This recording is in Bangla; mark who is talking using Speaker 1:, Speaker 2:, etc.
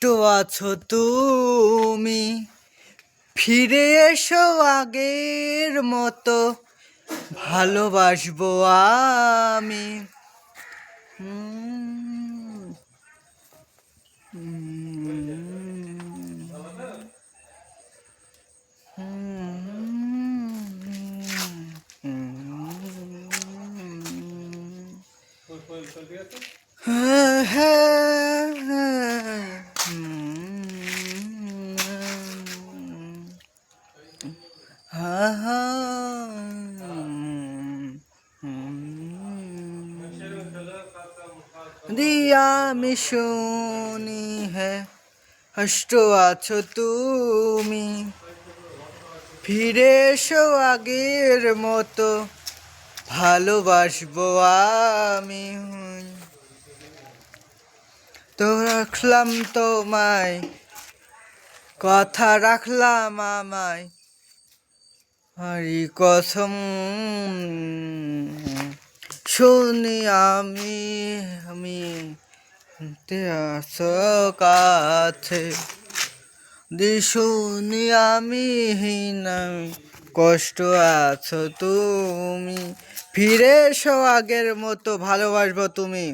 Speaker 1: আছো তুমি, ফিরে এসো আগের মতো, ভালোবাসবো আমি। উম, হ্যাঁ হ্যাঁ दिया আমি শুনি হ্যাঁ কষ্ট আছো তুমি, ফিরে এসো আগের মতো, ভালোবাসবো আমি। তো রাখলাম তোমায়, কথা রাখলাম আমায়, হরি কসম শুনি আমি আছো কাছে, শুনি আমি নাই, কষ্ট আছো তুমি, ফিরে এসো আগের মতো, ভালোবাসবো তুমি।